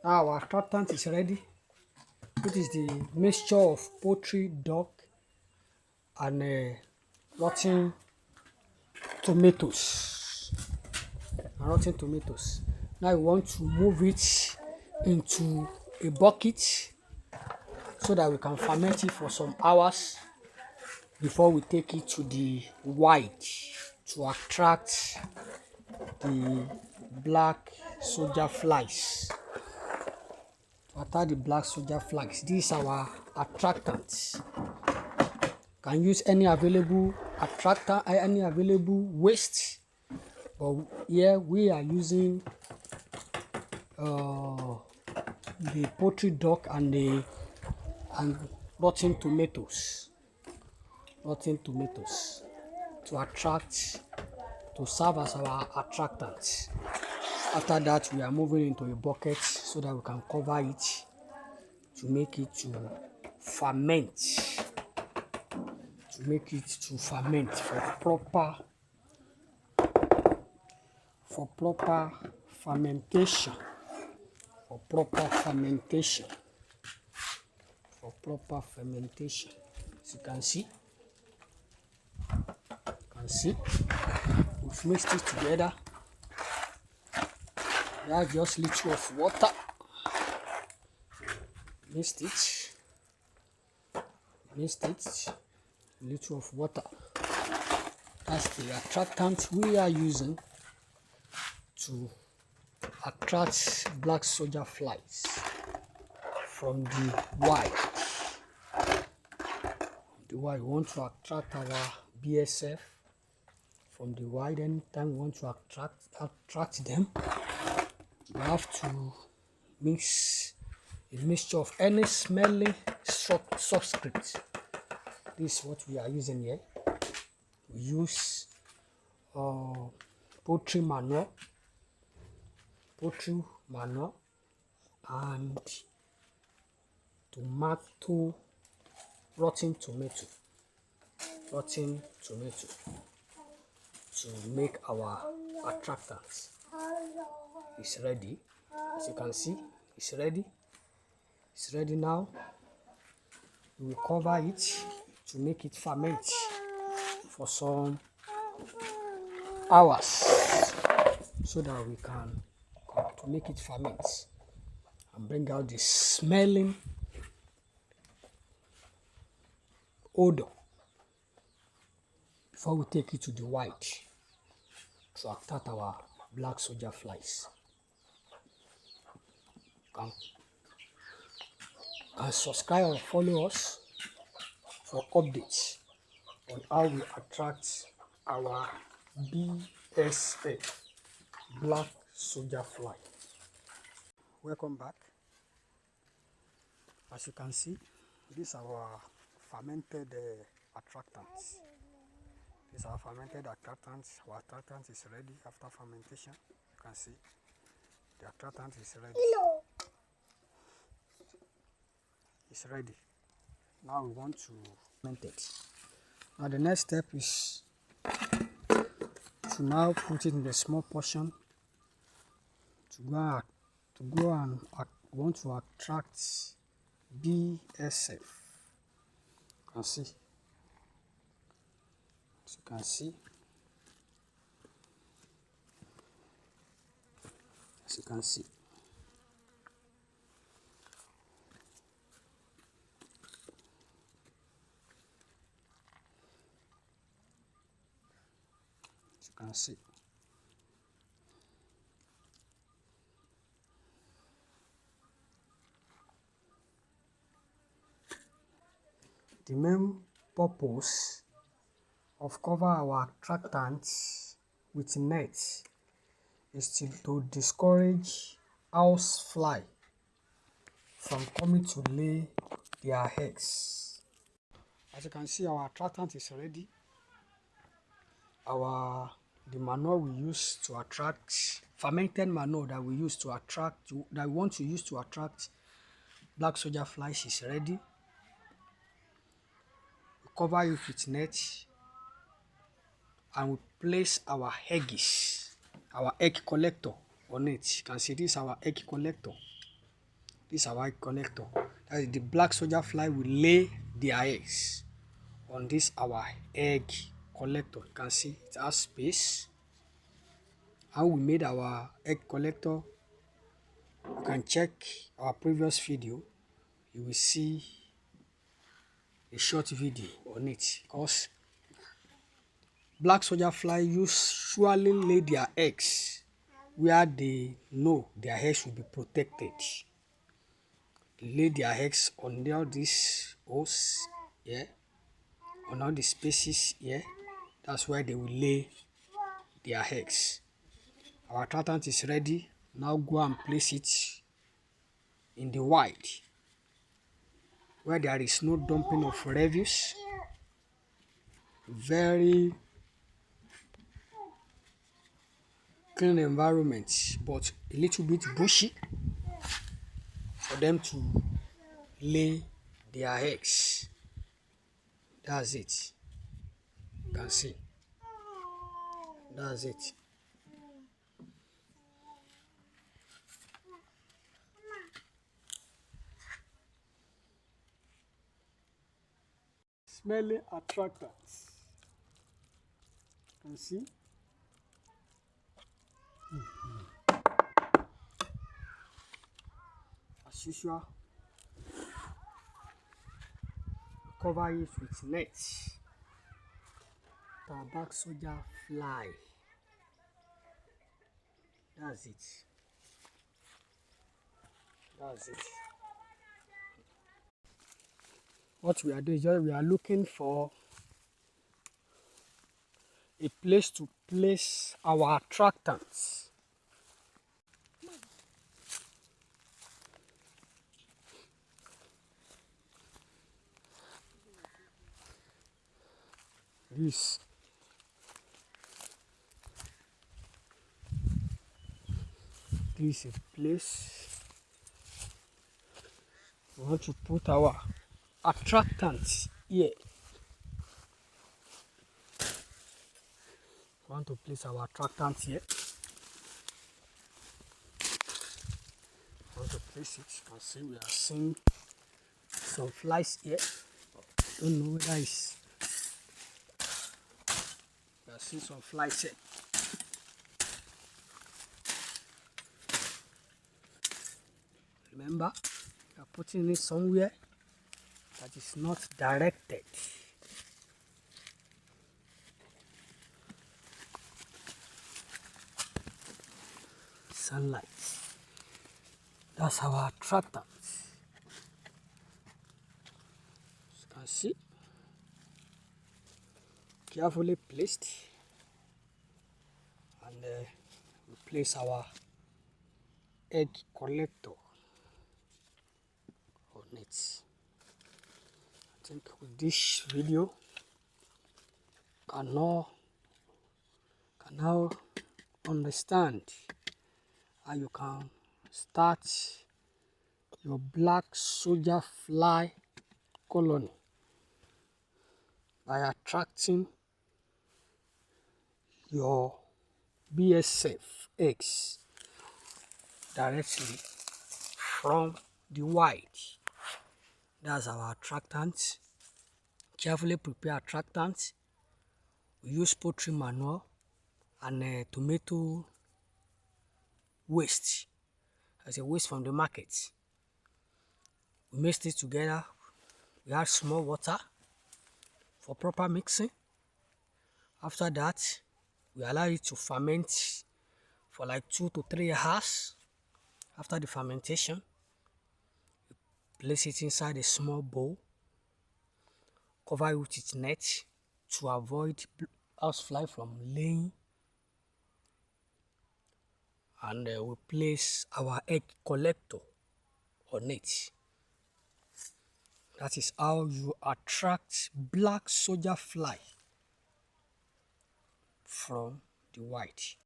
Now our attractant is ready. It is the mixture of poultry, duck, and rotten tomatoes. Now we want to move it into a bucket so that we can ferment it for some hours before we take it to the white to attract the black soldier flies. This is our attractant. Can use any available attractant, any available waste, but here we are using the poultry duck and the rotten tomatoes to attract, to serve as our attractant. After that, we are moving into a bucket so that we can cover it to make it to ferment. For proper fermentation. As you can see, we've mixed it together. We have just little of water. Mixed it. Little of water. That's the attractant we are using to attract black soldier flies from the white. We want to attract our BSF from the white. Anytime we want to attract them, we have to mix a mixture of any smelling subscript. This is what we are using here. We use poultry manure and rotten tomato to make our attractants. It's ready. As you can see, it's ready. Now. We will cover it to make it ferment for some hours so that we can to make it ferment and bring out the smelling odor before we take it to the white to attract our black soldier flies. And subscribe and follow us for updates on how we attract our BSF black soldier fly. Welcome back. As you can see, this is our fermented attractants. Our attractant is ready after fermentation. You can see the attractant is ready. It's ready. Now we want to ferment it. Now the next step is to now put it in the small portion to go and want to attract BSF. You can see. As you can see. The main purpose of cover our attractants with nets is to discourage house fly from coming to lay their eggs. As you can see, our attractant is ready. The manure we use to attract, fermented manure that we want to use to attract black soldier flies is ready. We cover it with net and we place our egg collector on it. You can see this is our egg collector. This is our egg collector. That is, the black soldier fly will lay their eggs on this our egg collector. You can see it has space. How we made our egg collector, you can check our previous video. You will see a short video on it, because black soldier fly usually lay their eggs where they know their eggs will be protected. They lay their eggs on all these holes here, on all the spaces here. That's where they will lay their eggs. Our attractant is ready. Now go and place it in the white, where there is no dumping of refuse. Very clean environment, but a little bit bushy for them to lay their eggs. That's it. You can see. That's it. Smelling attractants. You can see. As usual, cover it with nets. Black soldier fly. That's it. That's it. What we are doing is just we are looking for a place to place our attractants. This is a place we want to put our attractants here. We want to place our attractants here. We want to place it. You can see we are seeing some flies here. Don't know whether it's. We are seeing some flies here. Remember, we are putting it somewhere that is not directed. Sunlight. That's our attractant. As you can see, carefully placed, and we place our egg collector on it. I think with this video can now understand how you can start your black soldier fly colony by attracting your BSF eggs directly from the white. That's our attractant. Carefully prepare attractant. We use poultry manure and tomato waste as a waste from the market. We mix it together. We add small water for proper mixing. After that, we allow it to ferment for like 2 to 3 hours. After the fermentation, we place it inside a small bowl, cover it with net to avoid housefly from laying, and we place our egg collector on it. That is how you attract black soldier fly from the white.